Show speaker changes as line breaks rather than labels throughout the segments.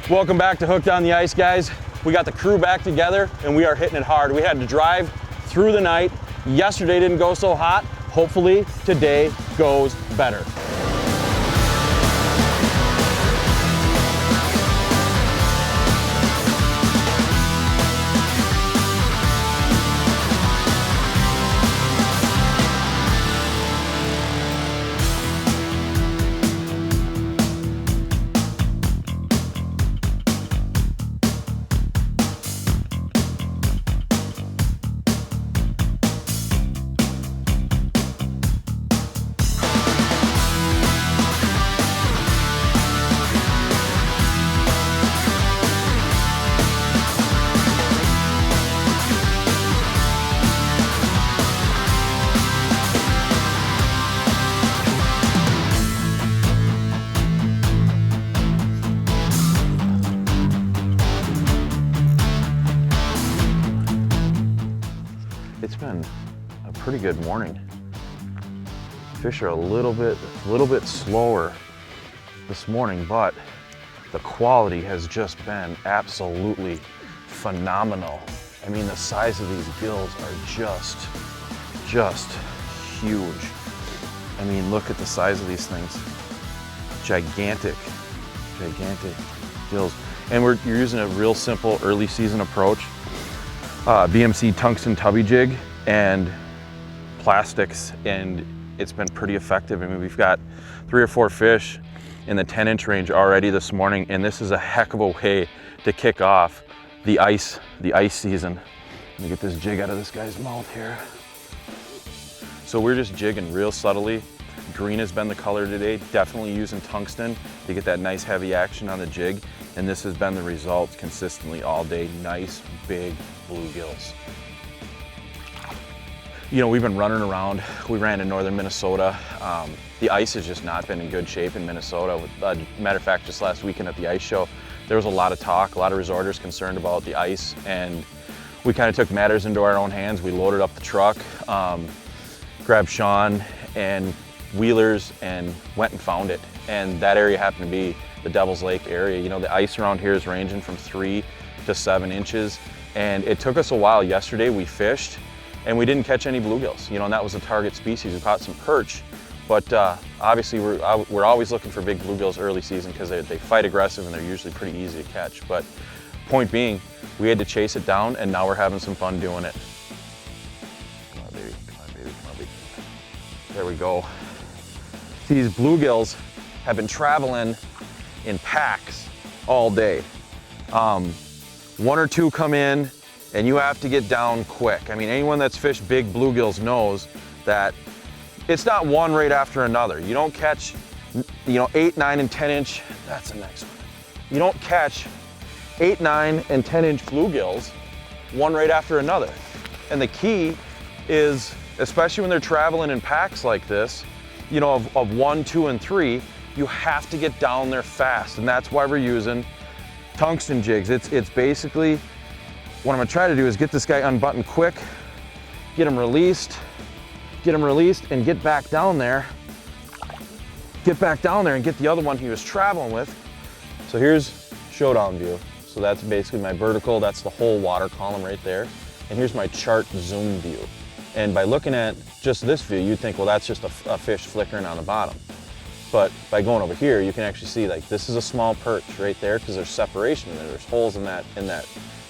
Welcome back to Hooked on the Ice, guys. We got the crew back together and we are hitting it hard. We had to drive through the night. Yesterday didn't go so hot. Hopefully today goes better. It's been a pretty good morning. Fish are a little bit slower this morning, but the quality has just been absolutely phenomenal. I mean, the size of these gills are just huge. I mean, look at the size of these things. Gigantic gills. And you're using a real simple early season approach. BMC tungsten tubby jig and plastics, and it's been pretty effective. I mean, we've got 3 or 4 fish in the 10-inch range already this morning, and this is a heck of a way to kick off the ice season. Let me get this jig out of this guy's mouth here. So we're just jigging real subtly. Green has been the color today, definitely using tungsten to get that nice heavy action on the jig, and this has been the result consistently all day. Nice big bluegills. You know, we've been running around. We ran in northern Minnesota. The ice has just not been in good shape in Minnesota. Matter of fact, just last weekend at the ice show, there was a lot of talk, a lot of resorters concerned about the ice, and we kind of took matters into our own hands. We loaded up the truck, grabbed Sean and wheelers and went and found it. And that area happened to be the Devil's Lake area. You know, the ice around here is ranging from 3 to 7 inches. And it took us a while. Yesterday we fished and we didn't catch any bluegills, you know, and that was the target species. We caught some perch, but obviously we're always looking for big bluegills early season because they fight aggressive and they're usually pretty easy to catch. But point being, we had to chase it down, and now we're having some fun doing it. Come on, baby, come on, baby, come on, baby. There we go. These bluegills have been traveling in packs all day. 1 or 2 come in, and you have to get down quick. I mean, anyone that's fished big bluegills knows that it's not one right after another. You don't catch, you know, 8, 9, and 10-inch. That's a nice one. You don't catch 8, 9, and 10-inch bluegills one right after another. And the key is, especially when they're traveling in packs like this, you know, of 1, 2, and 3, you have to get down there fast. And that's why we're using tungsten jigs. It's basically, what I'm gonna try to do is get this guy unbuttoned quick, get him released, and get back down there. Get back down there and get the other one he was traveling with. So here's showdown view. So that's basically my vertical, that's the whole water column right there. And here's my chart zoom view. And by looking at just this view, you'd think, well, that's just a fish flickering on the bottom. But by going over here, you can actually see, like, this is a small perch right there because there's separation in there. There's holes in that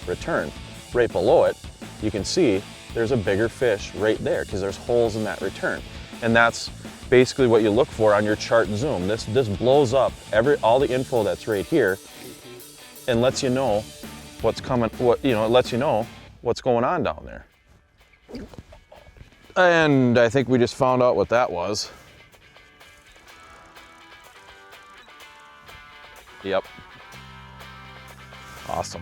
return. Right below it, you can see there's a bigger fish right there because there's holes in that return. And that's basically what you look for on your chart zoom. This blows up all the info that's right here and lets you know what's coming. It lets you know what's going on down there. And I think we just found out what that was. Yep. Awesome.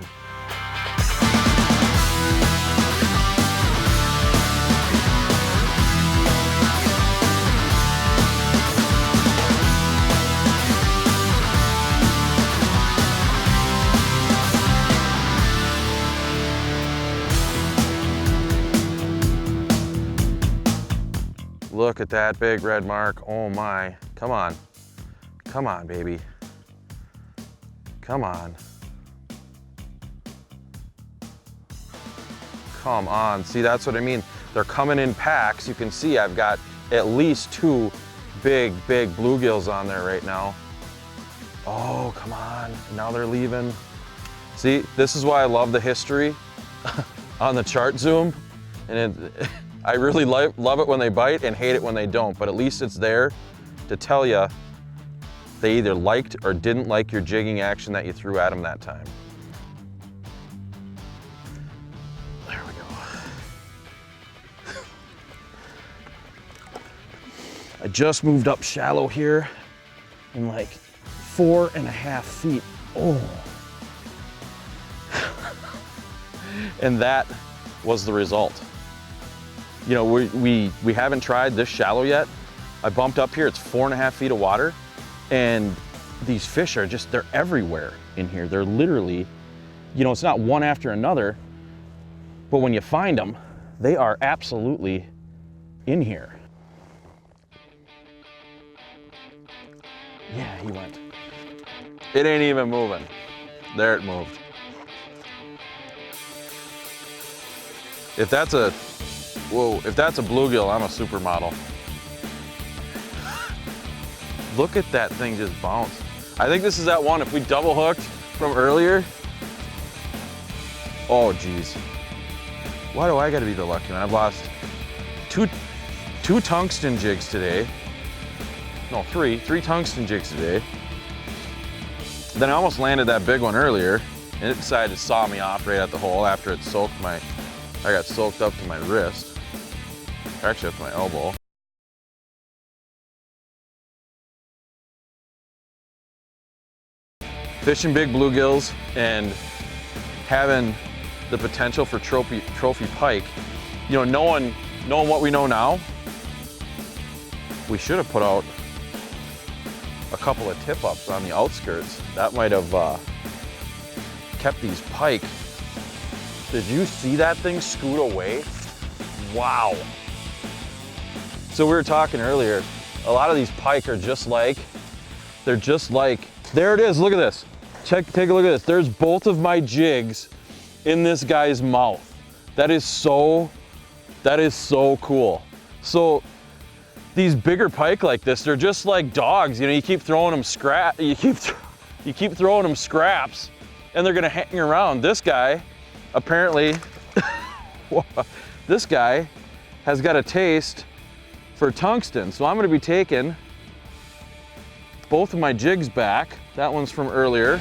Look at that big red mark. Oh my, come on. Come on, baby. Come on. Come on, see, that's what I mean. They're coming in packs. You can see I've got at least 2 big bluegills on there right now. Oh, come on, now they're leaving. See, this is why I love the history on the chart zoom. And I really love it when they bite and hate it when they don't, but at least it's there to tell you they either liked or didn't like your jigging action that you threw at them that time. There we go. I just moved up shallow here in like 4.5 feet. Oh. And that was the result. You know, we haven't tried this shallow yet. I bumped up here, it's 4.5 feet of water, and these fish are just, they're everywhere in here. They're literally, you know, it's not one after another, but when you find them, they are absolutely in here. Yeah, he went. It ain't even moving. There it moved. If that's a bluegill, I'm a supermodel. Look at that thing just bounce. I think this is that one, if we double hooked from earlier. Oh geez. Why do I gotta be the lucky one? I've lost two tungsten jigs today. No, three tungsten jigs today. Then I almost landed that big one earlier, and it decided to saw me off right at the hole after it soaked I got soaked up to my wrist. Or actually up to my elbow. Fishing big bluegills and having the potential for trophy pike, you know, knowing what we know now, we should have put out a couple of tip-ups on the outskirts. That might have kept these pike. Did you see that thing scoot away? Wow. So we were talking earlier, a lot of these pike are just like, there it is, look at this. Take a look at this. There's both of my jigs in this guy's mouth. That is so cool. So these bigger pike like this, they're just like dogs. You know, you keep throwing them you keep throwing them scraps, and they're gonna hang around. This guy, apparently, this guy has got a taste for tungsten. So I'm gonna be taking both of my jigs back. That one's from earlier.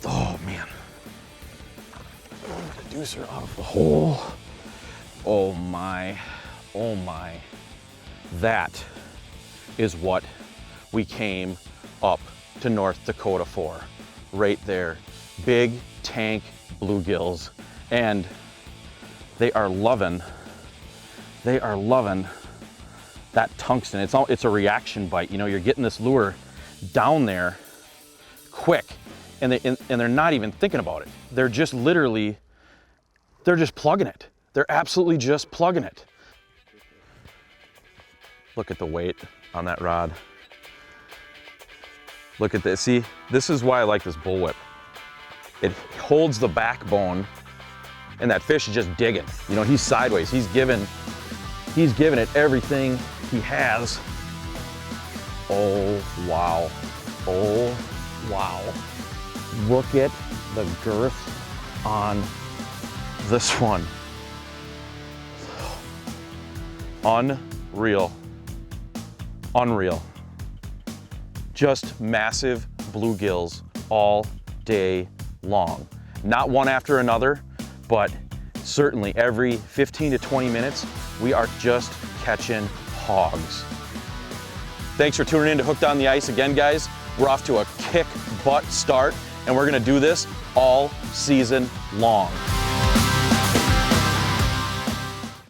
Oh man. The deucer out of the hole. Oh my. That is what we came up to North Dakota for, right there. Big tank bluegills, and they are loving that tungsten. It's a reaction bite. You know, you're getting this lure down there quick, and they're not even thinking about it. They're just literally, they're just plugging it. They're absolutely just plugging it. Look at the weight on that rod. Look at this, see? This is why I like this bullwhip. It holds the backbone, and that fish is just digging. You know, he's sideways. He's giving it everything he has. Oh, wow. Oh, wow. Look at the girth on this one. Unreal. Unreal. Just massive bluegills all day long. Not one after another, but certainly every 15 to 20 minutes, we are just catching hogs. Thanks for tuning in to Hooked on the Ice again, guys. We're off to a kick butt start, and we're gonna do this all season long.